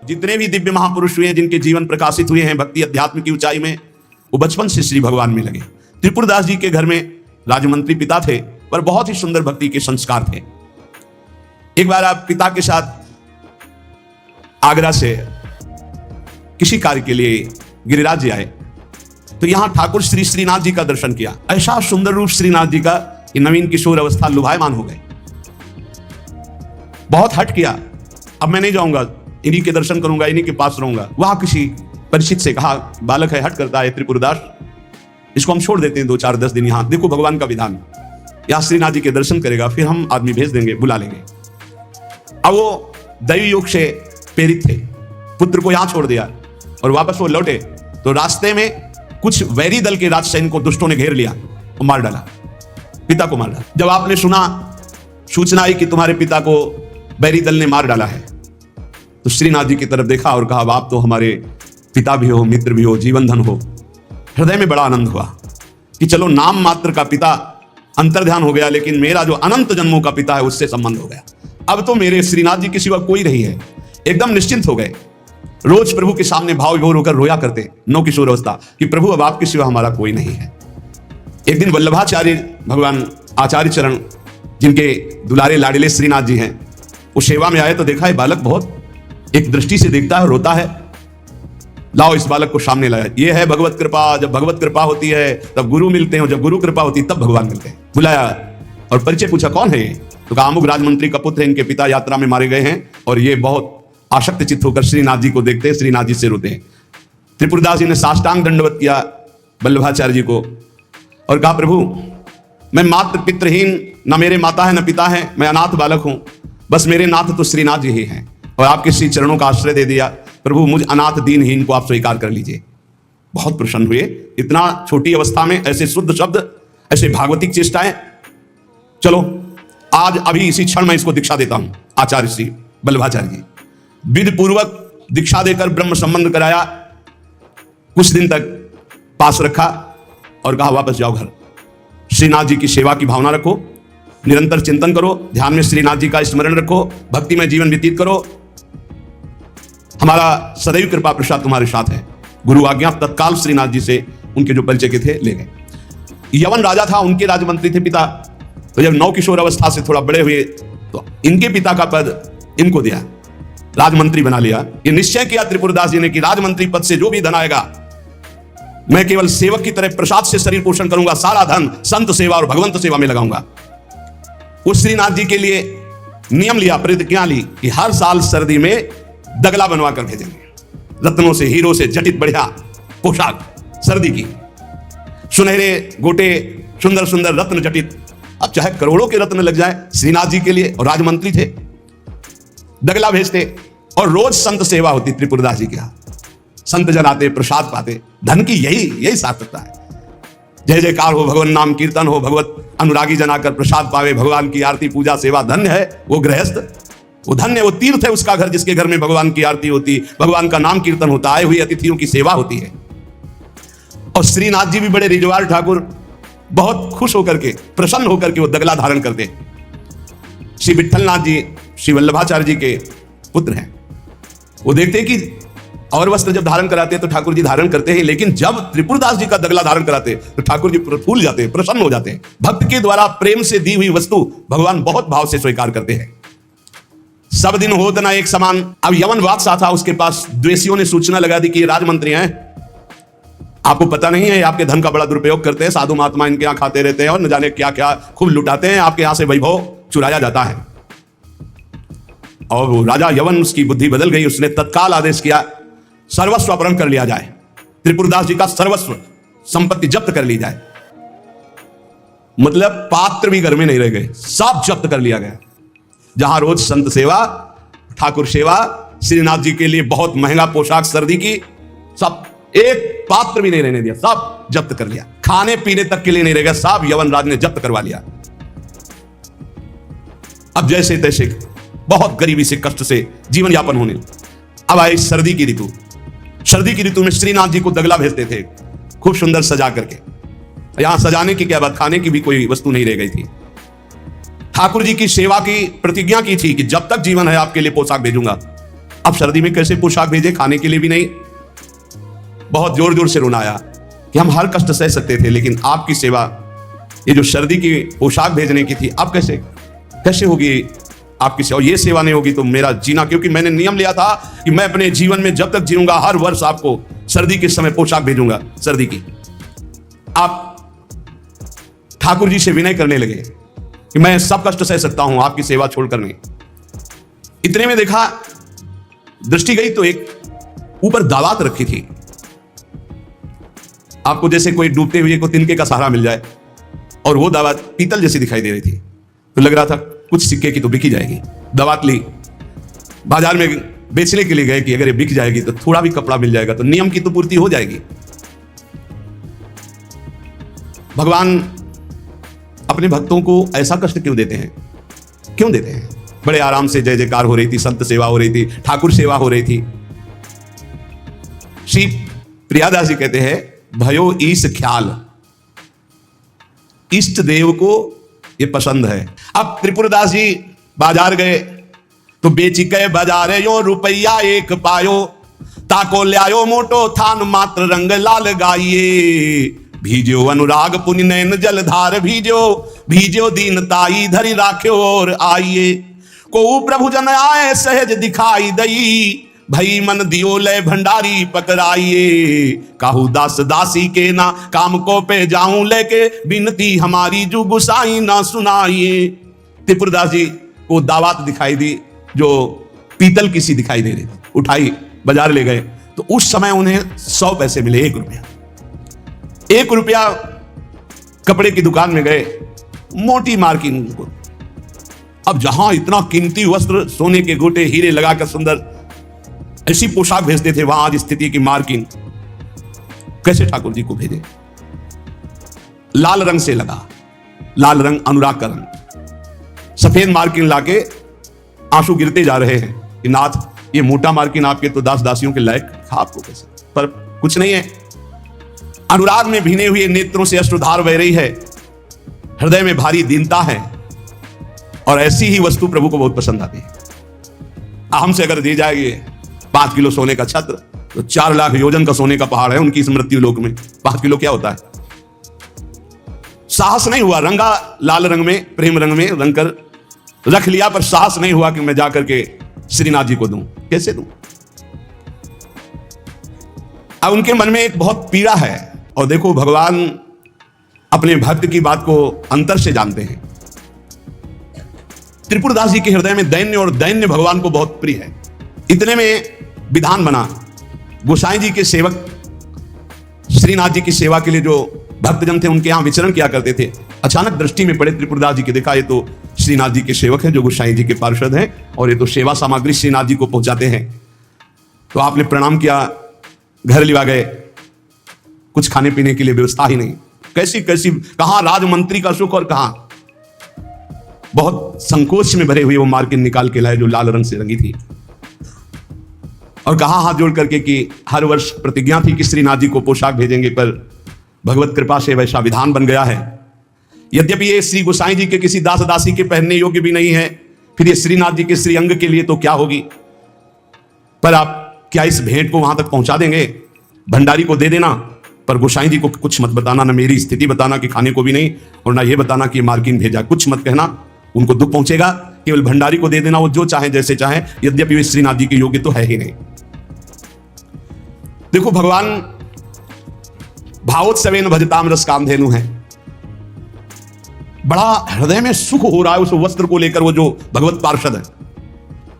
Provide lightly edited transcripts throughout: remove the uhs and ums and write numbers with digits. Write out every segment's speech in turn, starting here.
जितने भी दिव्य महापुरुष हुए जिनके जीवन प्रकाशित हुए हैं भक्ति अध्यात्म की ऊंचाई में, वो बचपन से श्री भगवान में लगे। त्रिपुरदास जी के घर में राजमंत्री पिता थे, पर बहुत ही सुंदर भक्ति के संस्कार थे। एक बार आप पिता के साथ आगरा से किसी कार्य के लिए गिरिराज जी आए, तो यहां ठाकुर श्री श्रीनाथ जी का दर्शन किया। ऐसा सुंदर रूप श्रीनाथ जी का कि नवीन किशोर अवस्था लुभायमान हो गए। बहुत हट किया, अब मैं नहीं जाऊंगा, इन्हीं के दर्शन करूंगा, इन्हीं के पास रहूंगा। वहां किसी परिचित से कहा, बालक है, हट करता है त्रिपुरदास, इसको हम छोड़ देते हैं 2-4-10 दिन यहां, देखो भगवान का विधान, यहां श्रीनाथ जी के दर्शन करेगा, फिर हम आदमी भेज देंगे, बुला लेंगे। अब वो दैवी योग से प्रेरित थे, पुत्र को यहां छोड़ दिया और वापस वो लौटे तो रास्ते में कुछ वैरी दल के राजसैनिक को दुष्टों ने घेर लिया और मार डाला, पिता को मार डाला। जब आपने सुना, सूचना आई कि तुम्हारे पिता को वैरी दल ने मार डाला है, तो श्रीनाथ जी की तरफ देखा और कहा, आप तो हमारे पिता भी हो, मित्र भी हो, जीवन धन हो। हृदय में बड़ा आनंद हुआ कि चलो नाम मात्र का पिता अंतर्ध्यान हो गया, लेकिन मेरा जो अनंत जन्मों का पिता है उससे संबंध हो गया। अब तो मेरे श्रीनाथ जी के सिवा कोई नहीं है। एकदम निश्चिंत हो गए। रोज प्रभु के सामने भाव विभोर होकर रोया करते नौ किशोर अवस्था कि प्रभु अब आपके सिवा हमारा कोई नहीं है। एक दिन वल्लभाचार्य भगवान आचार्य चरण, जिनके दुलारे लाडिले श्रीनाथ जी हैं, वो सेवा में आए तो देखा है बालक बहुत एक दृष्टि से देखता है, रोता है। लाओ इस बालक को सामने लाया। ये है भगवत कृपा, जब भगवत कृपा होती है तब गुरु मिलते हैं, और जब गुरु कृपा होती है तब भगवान मिलते हैं। बुलाया और परिचय पूछा, कौन है ये? तो कहा, अमुक राजमंत्री का पुत्र है, इनके पिता यात्रा में मारे गए हैं और ये बहुत आसक्त चित्त होकर श्रीनाथ जी को देखते हैं, श्रीनाथ जी से रोते हैं। त्रिपुरदास जी ने साष्टांग दंडवत किया वल्लभाचार्य जी को और कहा, प्रभु मैं मात्र पितृहीन, न मेरे माता है न पिता है, मैं अनाथ बालक हूं, बस मेरे नाथ तो श्रीनाथ जी ही हैं, और आपके श्री चरणों का आश्रय दे दिया। प्रभु मुझ अनाथ दीनहीन को आप स्वीकार कर लीजिए। बहुत प्रसन्न हुए। इतना छोटी अवस्था में ऐसे शुद्ध शब्द, ऐसे भागवतिक चेष्टाएं। चलो आज अभी इसी क्षण मैं इसको दीक्षा देता हूं। आचार्य श्री वल्लभाचार्य जी विधि पूर्वक दीक्षा देकर ब्रह्म संबंध कराया, कुछ दिन तक पास रखा और कहा, वापस जाओ घर। श्रीनाथ जी की सेवा की भावना रखो, निरंतर चिंतन करो, ध्यान में श्रीनाथ जी का स्मरण रखो, भक्ति में जीवन व्यतीत करो, हमारा सदैव कृपा प्रसाद तुम्हारे साथ है। गुरु आज्ञा तत्काल श्रीनाथ जी से उनके जो परिचय के थे ले गए। यवन राजा था, उनके राजमंत्री थे पिता, तो जब नौ किशोर अवस्था से थोड़ा बड़े हुए तो इनके पिता का पद इनको दिया, राजमंत्री बना लिया। ये निश्चय किया त्रिपुरदास जी ने कि राजमंत्री पद से जो भी धन आएगा मैं केवल सेवक की तरह प्रसाद से शरीर पोषण करूंगा, सारा धन संत सेवा और भगवंत सेवा में लगाऊंगा। उस श्रीनाथ जी के लिए नियम लिया, प्रतिज्ञा ली कि हर साल सर्दी में दगला बनवा कर भेजेंगे, रत्नों से हीरो से जटित बढ़िया पोशाक, सर्दी की, सुनहरे गोटे, सुंदर सुंदर रत्न जटित। अब चाहे करोड़ों के रत्न लग जाए श्रीनाथ जी के लिए, और राजमंत्री थे, दगला भेजते और रोज संत सेवा होती त्रिपुरदास जी के यहाँ। संत जन आते, प्रसाद पाते। धन की यही सार्थकता है। जय जयकार हो, भगवान नाम कीर्तन हो, भगवत अनुरागी जन आकर प्रसाद पावे, भगवान की आरती पूजा सेवा। धन्य है वो गृहस्थ, वो धन्य, वो तीर्थ है उसका घर जिसके घर में भगवान की आरती होती, भगवान का नाम कीर्तन होता, आए हुए अतिथियों की सेवा होती है। और श्रीनाथ जी भी बड़े रिजवार ठाकुर, बहुत खुश होकर के, प्रसन्न होकर के वो दगला धारण करते। श्री विठलनाथ जी श्री वल्लभाचार्य जी के पुत्र हैं। वो देखते कि और वस्त्र जब धारण कराते हैं तो ठाकुर जी धारण करते हैं, लेकिन जब त्रिपुरदास जी का दगला धारण कराते तो ठाकुर जी फूल जाते हैं, प्रसन्न हो जाते हैं। भक्त के द्वारा प्रेम से दी हुई वस्तु भगवान बहुत भाव से स्वीकार करते हैं। सब दिन होत ना एक समान। अब यवन बादशाह था, उसके पास द्वेषियों ने सूचना लगा दी कि ये राजमंत्री हैं, आपको पता नहीं है, आपके धन का बड़ा दुरुपयोग करते हैं, साधु महात्मा इनके यहाँ खाते रहते हैं और न जाने क्या क्या खूब लुटाते हैं, आपके यहाँ से वैभव चुराया जाता है। और वो राजा यवन, उसकी बुद्धि बदल गई, उसने तत्काल आदेश किया सर्वस्व अपहरण कर लिया जाए, त्रिपुरदास जी का सर्वस्व संपत्ति जब्त कर ली जाए। मतलब पात्र भी घर में नहीं रह गए, सब जब्त कर लिया गया। जहां रोज संत सेवा, ठाकुर सेवा, श्रीनाथ जी के लिए बहुत महंगा पोशाक सर्दी की, सब एक पात्र भी नहीं रहने दिया, सब जब्त कर लिया। खाने पीने तक के लिए नहीं रह गया, सब यवन राज ने जब्त करवा लिया। अब जैसे तैसे बहुत गरीबी से, कष्ट से जीवन यापन होने। अब आई सर्दी की ऋतु। सर्दी की ऋतु में श्रीनाथ जी को दगला भेजते थे, खूब सुंदर सजा करके। यहां सजाने की क्या बात, खाने की भी कोई वस्तु नहीं रह गई थी। ठाकुर जी की सेवा की प्रतिज्ञा की थी कि जब तक जीवन है आपके लिए पोशाक भेजूंगा। अब सर्दी में कैसे पोशाक भेजे, खाने के लिए भी नहीं। बहुत जोर जोर से रोना आया कि हम हर कष्ट सह सकते थे, लेकिन आपकी सेवा, ये जो सर्दी की पोशाक भेजने की थी, अब कैसे होगी आपकी सेवा। ये सेवा नहीं होगी तो मेरा जीना, क्योंकि मैंने नियम लिया था कि मैं अपने जीवन में जब तक जीऊंगा हर वर्ष आपको सर्दी के समय पोशाक भेजूंगा सर्दी की। आप ठाकुर जी से विनय करने लगे कि मैं सब कष्ट सह सकता हूं, आपकी सेवा छोड़कर नहीं। इतने में देखा, दृष्टि गई तो एक ऊपर दावात रखी थी। आपको जैसे कोई डूबते हुए को तिनके का सहारा मिल जाए, और वो दावत पीतल जैसी दिखाई दे रही थी, तो लग रहा था कुछ सिक्के की तो बिकी जाएगी। दावत ली, बाजार में बेचने के लिए गए कि अगर ये बिक जाएगी तो थोड़ा भी कपड़ा मिल जाएगा तो नियम की तो पूर्ति हो जाएगी। भगवान अपने भक्तों को ऐसा कष्ट क्यों देते हैं? क्यों देते हैं? बड़े आराम से जय जयकार हो रही थी, संत सेवा हो रही थी, ठाकुर सेवा हो रही थी। श्री प्रियादास जी कहते हैं, भयो ईश ख्याल, इष्ट देव को ये पसंद है। अब त्रिपुरदास जी बाजार गए तो बेची के बाजारे यो रुपया एक पायो, ताको ल्यायो मोटो थान मात्र रंग लाल गाइए, भीजो अनुराग पुनि नैन जलधार भीजो दीनताई धरि राख्यो और आइए, को प्रभु जन आए सहज दिखाई दई, भई मन दियो ले भंडारी पकड़ाइए, काहू दास दासी के ना काम को पे जाऊं लेके, बिनती हमारी जो गुसाई ना सुनाइए। त्रिपुरदास जी को दावत दिखाई दी जो पीतल की सी दिखाई दे रही थी, उठाई बाजार ले गए तो उस समय उन्हें 100 पैसे मिले, 1 रुपया। 1 रुपया कपड़े की दुकान में गए, मोटी मार्किन को। अब जहां इतना कीमती वस्त्र, सोने के गोटे, हीरे लगाकर सुंदर ऐसी पोशाक भेजते थे, वहां आज स्थिति की मार्किन कैसे ठाकुर जी को भेजे? लाल रंग से लगा, लाल रंग अनुराग का रंग, सफेद मार्किन लाके आंसू गिरते जा रहे हैं कि नाथ, ये मोटा मार्किन आपके तो दास दासियों के लायक था, आपको कैसे? पर कुछ नहीं है। अनुराग में भीने हुए नेत्रों से अश्रुधार बह रही है, हृदय में भारी दीनता है, और ऐसी ही वस्तु प्रभु को बहुत पसंद आती है। हमसे अगर दी जाएगी 5 किलो सोने का छत्र, तो 4 लाख योजन का सोने का पहाड़ है उनकी इस मृत्यु लोक में। 5 किलो क्या होता है? साहस नहीं हुआ, रंगा लाल रंग में, प्रेम रंग में रंग कर रख लिया, पर साहस नहीं हुआ कि मैं जाकर के श्रीनाथ जी को दूं। कैसे दूं? अब उनके मन में एक बहुत पीड़ा है, और देखो भगवान अपने भक्त की बात को अंतर से जानते हैं। त्रिपुरदास जी के हृदय में दैन्य, और दैन्य भगवान को बहुत प्रिय है। इतने में विधान बना, गोसाई जी के सेवक श्रीनाथ जी की सेवा के लिए जो भक्तजन थे उनके यहां विचरण किया करते थे, अचानक दृष्टि में पड़े त्रिपुरदास जी के। देखा ये तो श्रीनाथ जी के सेवक हैं जो गोसाई जी के पार्षद हैं, और ये तो सेवा सामग्री श्रीनाथ जी को पहुंचाते हैं। तो आपने प्रणाम किया, घर लिवा गए, कुछ खाने पीने के लिए व्यवस्था ही नहीं। कैसी कैसी, कहां राजमंत्री का सुख और कहां। बहुत संकोच में भरे हुए वो मार्किन निकाल के लाए जो लाल रंग से रंगी थी, और कहा हाथ जोड़ करके कि हर वर्ष प्रतिज्ञा थी कि श्रीनाथ जी को पोशाक भेजेंगे, पर भगवत कृपा से वैसा विधान बन गया है। यद्यपि ये श्री गोसाई जी के किसी दास दासी के पहनने योग्य भी नहीं है, फिर ये श्रीनाथ जी के श्री अंग के लिए तो क्या होगी। पर आप क्या इस भेंट को वहां तक पहुंचा देंगे? भंडारी को दे देना, पर गोसाई जी को कुछ मत बताना, ना मेरी स्थिति बताना कि खाने को भी नहीं, और ना ये बताना कि मार्किन भेजा, कुछ मत कहना, उनको दुख पहुंचेगा। केवल भंडारी को दे देना, वो जो चाहे जैसे चाहे, यद्यपि वे श्रीनाथ जी के योग्य तो है ही नहीं। देखो भगवान भावोत्सवेन भजताम रस कामधेनु है। बड़ा हृदय में सुख हो रहा है उस वस्त्र को लेकर, वो जो भगवत पार्षद है।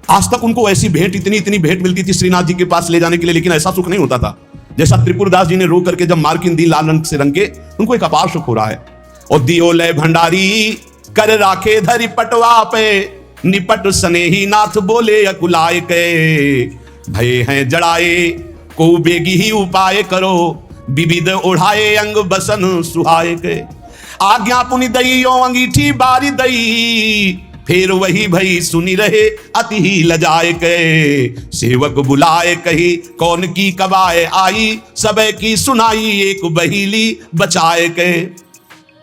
आज तक उनको ऐसी भेंट, इतनी भेंट मिलती थी श्रीनाथ जी के पास ले जाने के लिए, लेकिन ऐसा सुख नहीं होता था जैसा त्रिपुरदास जी ने रो करके जब मार्किन दी लाल रंग से रंग के, उनको एक अपार सुख हो रहा है। और दियो लय भंडारी कर राखे धरि पटवा पे, निपट स्नेही नाथ बोले अकुलाय के, भय हैं जड़ाए को बेगी ही उपाय करो, विविध ओढ़ाए अंग बसन सुहाय के, आज्ञा पुनि दइयो अंगीठी बारी दई, फिर वही भई सुनी रहे अति ही लजाए के, सेवक बुलाए कही कौन की कबाए आई, सबे की सुनाई एक बहीली बचाए के।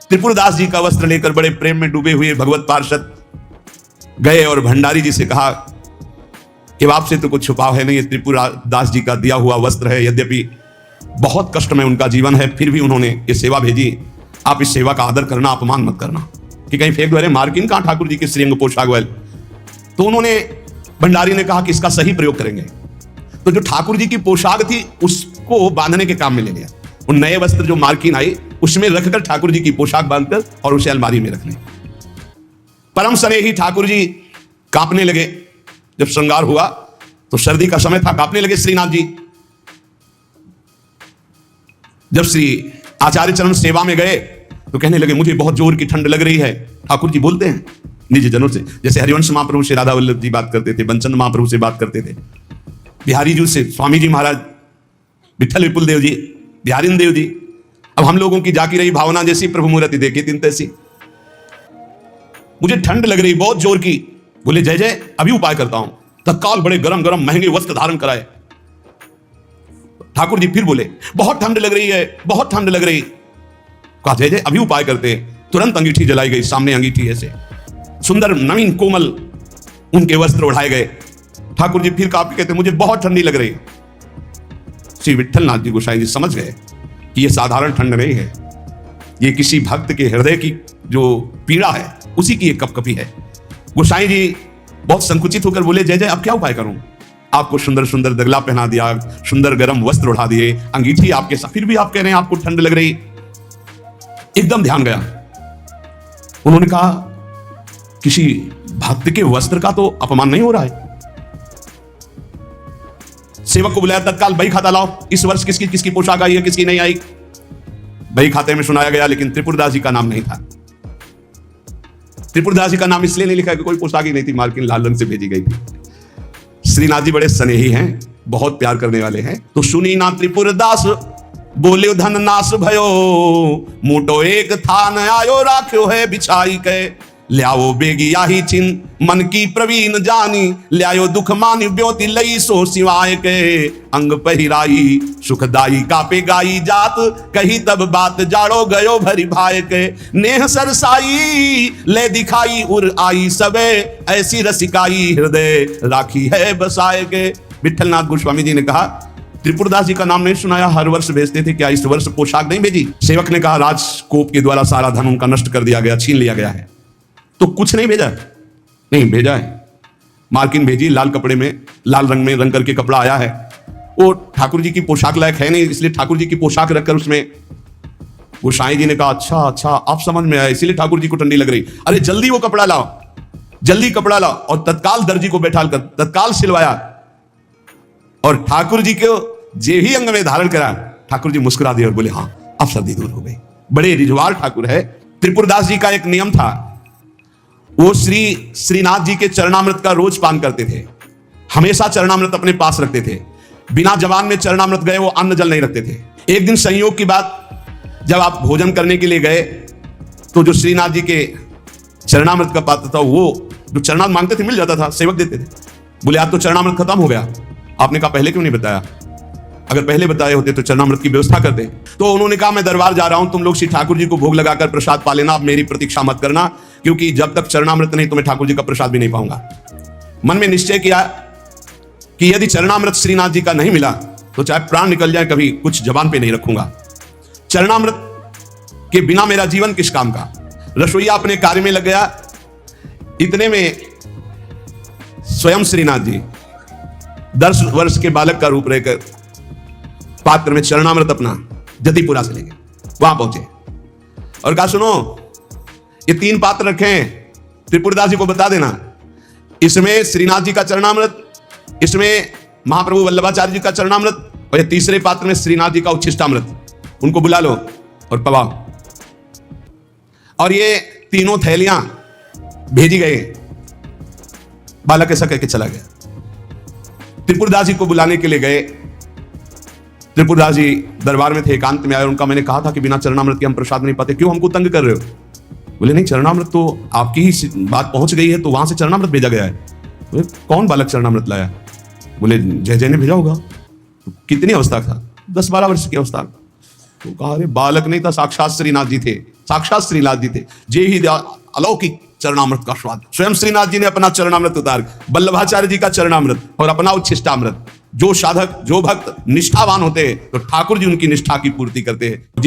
त्रिपुरदास जी का वस्त्र लेकर बड़े प्रेम में डूबे हुए भगवत पार्षद गए और भंडारी जी से कहा कि आपसे तो कुछ छुपाव है नहीं, ये त्रिपुरा दास जी का दिया हुआ वस्त्र है। यद्यपि बहुत कष्ट में उनका जीवन है, फिर भी उन्होंने ये सेवा भेजी। आप इस सेवा का आदर करना, अपमान मत करना कि कहीं फेंक दो, अरे मार्किन कहाँ ठाकुर जी के श्रीअंग पोशाक वाले। तो उन्होंने, भंडारी ने कहा कि इसका सही प्रयोग करेंगे। तो जो ठाकुर जी की पोशाक थी उसको बांधने के काम में ले लिया। उन नए वस्त्र जो मार्किन आई उसमें रखकर ठाकुर जी की पोशाक बांधकर और उसे अलमारी में रख ली। परम स्नेही ठाकुर जी कांपने लगे। जब श्रृंगार हुआ तो सर्दी का समय था, कांपने लगे श्रीनाथ जी। जब श्री आचार्य चरण सेवा में गए तो कहने लगे मुझे बहुत जोर की ठंड लग रही है। ठाकुर जी बोलते हैं निज जनों से, जैसे हरिवंश महाप्रभु से राधा वल्लभ जी बात करते थे, बंचन महाप्रभु से बात करते थे, बिहारी जी से स्वामी जी महाराज, विठल विपुल देव जी, बिहारिन देव जी। अब हम लोगों की जाकी रही भावना जैसी, प्रभु मूर्ति देखी तीन तैसी। मुझे ठंड लग रही बहुत जोर की। बोले जय जय, अभी उपाय करता हूं। तत्काल बड़े गरम गरम महंगे वस्त्र धारण कराए। ठाकुर जी फिर बोले बहुत ठंड लग रही है, बहुत ठंड लग रही। कहा जय जय, अभी उपाय करते। तुरंत अंगीठी जलाई गई, सामने अंगीठी ऐसे सुंदर नवीन कोमल उनके वस्त्र उठाए गए। ठाकुर जी फिर काफी कहते मुझे बहुत ठंडी लग रही। श्री विठलनाथ जी गोसाई जी समझ गए कि यह साधारण ठंड नहीं है, ये किसी भक्त के हृदय की जो पीड़ा है उसी की एक कपकपी है। गोसाई जी बहुत संकुचित होकर बोले जय जय, अब क्या उपाय करूं? आपको सुंदर सुंदर दगला पहना दिया, सुंदर गर्म वस्त्र उठा दिए, अंगीठी आपके साथ, फिर भी आप कह रहे हैं आपको ठंड लग रही। एकदम ध्यान गया। उन्होंने कहा किसी भक्त के वस्त्र का तो अपमान नहीं हो रहा है। सेवक को बुलाया, तत्काल बही खाता लाओ, इस वर्ष किसकी किसकी पोशाक आई है, किसकी नहीं आई। बही खाते में सुनाया गया, लेकिन त्रिपुरदास जी का नाम नहीं था। त्रिपुरदास जी का नाम इसलिए नहीं लिखा कि कोई पोशाक ही नहीं थी, मार्किन लाल रंग से भेजी गई थी। श्रीनाथ जी बड़े स्नेही हैं, बहुत प्यार करने वाले हैं। तो सुनी ना त्रिपुरदास बोले धन नाश भयो, मोटो एक थान आयो राख्यो है बिछाई के। ल्याओ बेगी आही चिन्ह मन की प्रवीण जानी, ल्यायो दुख मानी ब्योति लई सो सिवाय के। अंग पहिराई सुखदाई कापे गाई जात, कही तब बात जाड़ो गयो भरी भाई के। नेह सरसाई ले दिखाई उर आई सबे, ऐसी रसिकाई हृदय राखी है बसाए के। विठलनाथ गोस्वामी जी ने कहा त्रिपुरदास जी का नाम नहीं सुनाया, हर वर्ष भेजते थे, क्या इस वर्ष पोशाक नहीं भेजी? सेवक ने कहा राजकोप के द्वारा सारा धन उनका नष्ट कर दिया गया, छीन लिया गया है। तो कुछ नहीं भेजा? नहीं भेजा है। मार्किन भेजी, लाल कपड़े में, लाल रंग में रंग करके कपड़ा आया है। वो ठाकुर जी की पोशाक लायक है नहीं, इसलिए ठाकुर जी की पोशाक रखकर उसमें। गोसाई जी ने कहा अच्छा अच्छा, आप समझ में आया, इसीलिए ठाकुर जी को ठंडी लग रही। अरे जल्दी वो कपड़ा लाओ, जल्दी कपड़ा लाओ। और तत्काल दर्जी को बैठा कर तत्काल सिलवाया और ठाकुर जी को जे ही अंग में धारण करा। ठाकुर जी मुस्कुरा दिए और बोले हाँ अब सर्दी दूर हो गई। बड़े रिजवार ठाकुर है। त्रिपुरदास जी का एक नियम था, वो श्रीनाथ जी के चरणामृत का रोज पान करते थे, हमेशा चरणामृत अपने पास रखते थे। बिना जबान में चरणामृत गए वो अन्न जल नहीं रखते थे। एक दिन संयोग की बात, जब आप भोजन करने के लिए गए तो जो श्रीनाथ जी के चरणामृत का पात्र था, वो जो चरणामृत मांगते थे मिल जाता था, सेवक देते थे। बोले आज तो चरणामृत खत्म हो गया, आपने कहा पहले क्यों नहीं बताया? अगर पहले बताए होते तो चरणामृत की व्यवस्था करते। तो उन्होंने कहा मैं दरबार जा रहा हूं, तुम लोग श्री ठाकुर जी को भोग लगाकर प्रसाद पा लेना, अब मेरी प्रतीक्षा मत करना, क्योंकि जब तक चरणामृत नहीं तो मैं ठाकुर जी का प्रसाद भी नहीं पाऊंगा। मन में निश्चय किया कि यदि चरणामृत श्रीनाथ जी का नहीं मिला तो चाहे प्राण निकल जाए, कभी कुछ जबान पे नहीं रखूंगा। चरणामृत के बिना मेरा जीवन किस काम का? रसोईया अपने कार्य में लग गया। इतने में स्वयं श्रीनाथ जी 10 वर्ष के बालक का रूप रहकर पात्र में चरणामृत अपना जतिपुरा से लेंगे, वहां पहुंचे और कहा सुनो ये 3 पात्र रखे हैं, त्रिपुरदास जी को बता देना, इसमें श्रीनाथ जी का चरणामृत, इसमें महाप्रभु वल्लभाचार्य जी का चरणामृत और ये तीसरे पात्र में श्रीनाथ जी का उच्छिष्टामृत, उनको बुला लो और पवाओ। और ये तीनों थैलियां भेजी गई। बालक ऐसा कहकर चला गया। त्रिपुरदास जी को बुलाने के लिए गए। त्रिपुरदास जी दरबार में थे, एकांत में आए। उनका मैंने कहा था कि बिना चरणामृत के हम प्रसाद नहीं पाते, क्यों हमको तंग कर रहे हो? बोले नहीं, चरणामृत तो आपकी ही बात पहुंच गई है तो वहां से चरणामृत भेजा गया है। बोले कौन बालक चरणामृत लाया? बोले जय जय ने भेजा होगा। तो कितनी अवस्था था? 10-12 वर्ष की अवस्था। तो कहा अरे बालक नहीं था, साक्षात श्रीनाथ जी थे, साक्षात श्रीनाथ जी थे, जे ही अलौकिक चरणामृत का स्वाद। स्वयं श्रीनाथ जी ने अपना चरणामृत उतार, वल्लभाचार्य जी का चरणामृत और अपना उच्छिष्टामृत। जो साधक, जो भक्त निष्ठावान होते हैं तो ठाकुर जी उनकी निष्ठा की पूर्ति करते हैं।